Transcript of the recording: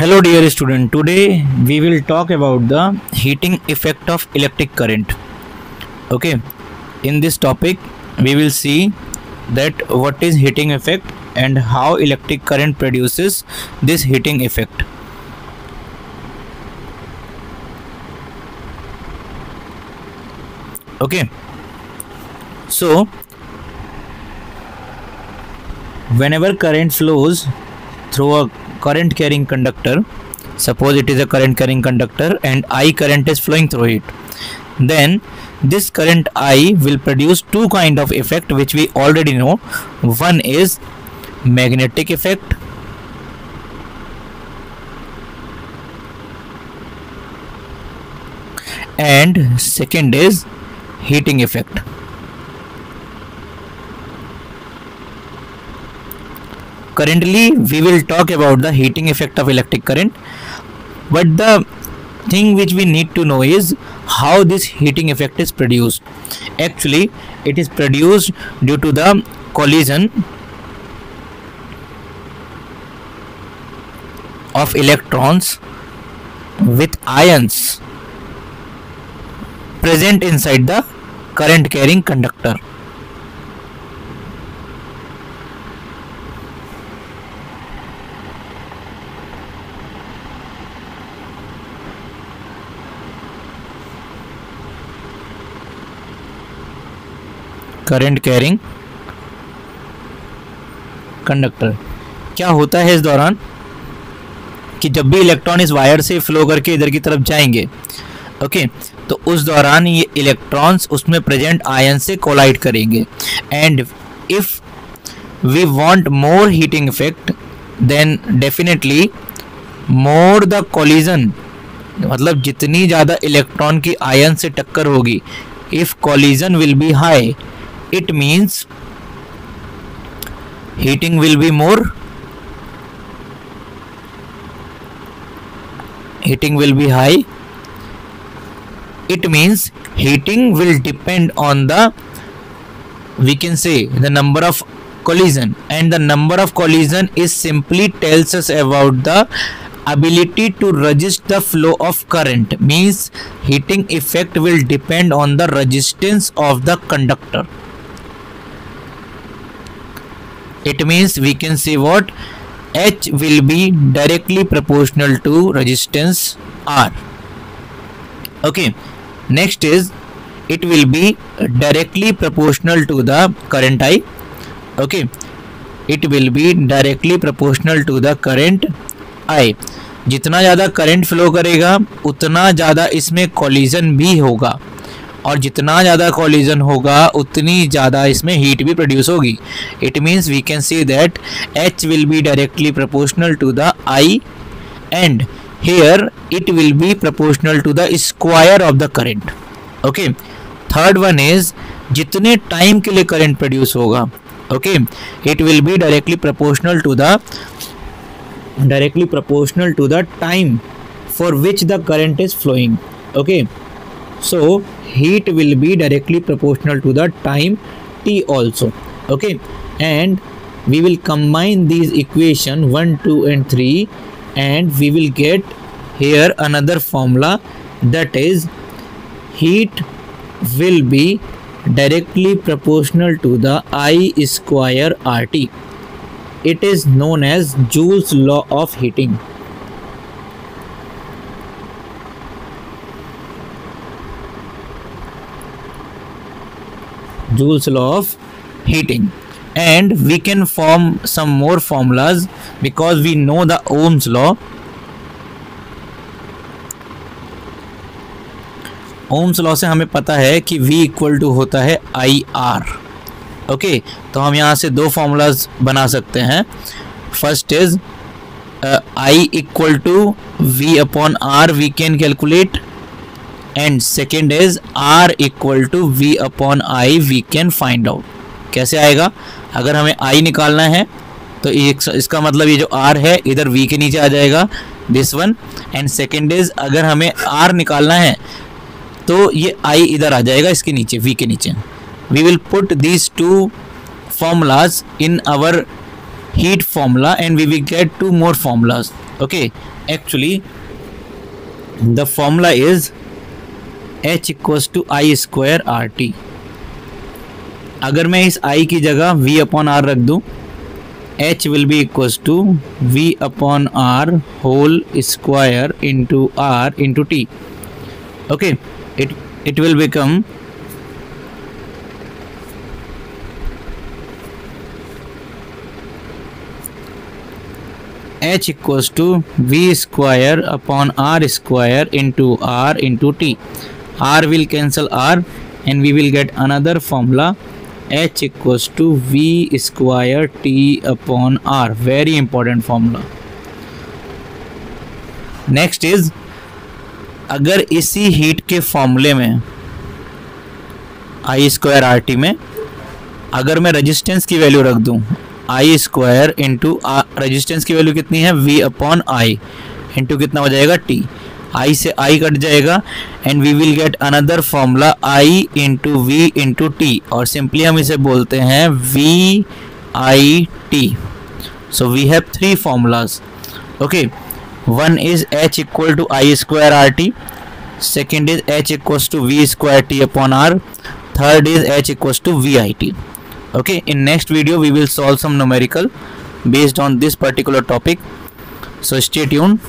Hello dear student, today we will talk about the heating effect of electric current. Okay, in this topic we will see that what is heating effect and how electric current produces this heating effect. Okay, so whenever current flows through a current carrying conductor, suppose it is a current carrying conductor and I current is flowing through it, then this current I will produce two kind of effect which we already know. One is magnetic effect and second is heating effect. Currently we will talk about the heating effect of electric current, but the thing which we need to know is how this heating effect is produced. Actually it is produced due to the collision of electrons with ions present inside the current carrying conductor. Current carrying conductor क्या होता है इस दौरान कि जब भी electron इस wire से फ्लो करके इधर की तरफ जाएंगे, ओके, तो उस दौरान ये इलेक्ट्रॉन्स उसमें प्रेजेंट आयन से कोलाइड करेंगे and if we want more heating effect then definitely more the collision, मतलब जितनी ज़्यादा इलेक्ट्रॉन की आयन से टक्कर होगी, if collision will be high, it means heating will be more, heating will be high. It means heating will depend on the, we can say, the number of collision, and the number of collision is simply tells us about the ability to resist the flow of current. Means heating effect will depend on the resistance of the conductor. It means we can say what, H will be directly proportional to resistance R. Okay, next is it will be directly proportional to the current I. Okay, it will be directly proportional to the current I. जितना ज़्यादा current flow करेगा उतना ज़्यादा इसमें collision भी होगा, और जितना ज़्यादा कोलिजन होगा उतनी ज़्यादा इसमें हीट भी प्रोड्यूस होगी. It means we can say that H will be directly proportional to the I and here it will be proportional to the square of the current. Okay, third one is जितने time के लिए current produce होगा, okay, it will be directly proportional to the time for which the current is flowing. Okay, so heat will be directly proportional to the time t also. Okay, and we will combine these equation 1, 2 and 3 and we will get here another formula, that is heat will be directly proportional to the I square RT. It is known as Joule's law of heating. Joule's law of heating, and we can form some more formulas because we know the Ohm's law. Ohm's law से हमें पता है कि V equal to होता है IR. Okay, तो हम यहाँ से दो फॉर्मूलाज बना सकते हैं. First is I equal to V upon R we can calculate, and second is R equal to V upon I we can find out. कैसे आएगा? अगर हमें I निकालना है तो इसका मतलब ये जो R है इधर V के नीचे आ जाएगा, this one, and second is अगर हमें R निकालना है तो ये I इधर आ जाएगा इसके नीचे, V के नीचे. We will put these two formulas in our heat formula and we will get two more formulas. Okay, actually the formula is h equals to I square RT. अगर मैं इस I की जगह V अपॉन R रख दूं, h will be equals to V upon R whole square into R into T. Okay, it will become h equals to V square upon R square into R into T. R will cancel R and we will get another formula, h equals to V square T upon R. Very important formula. Next is, अगर इसी heat के फॉर्मूले में I square R T में अगर मैं resistance की value रख दूं I स्क्वायर इंटू रेजिस्टेंस की वैल्यू कितनी है V अपॉन I इंटू कितना हो जाएगा T. I से I कट जाएगा and we will get another formula I into V into T, और सिंपली हम इसे बोलते हैं VIT. So we have three formulas. Okay, one is h equal to I square RT, second is h equals to V square T upon R, third is h equals to VIT. Okay, in next video we will solve some numerical based on this particular topic, so stay tuned.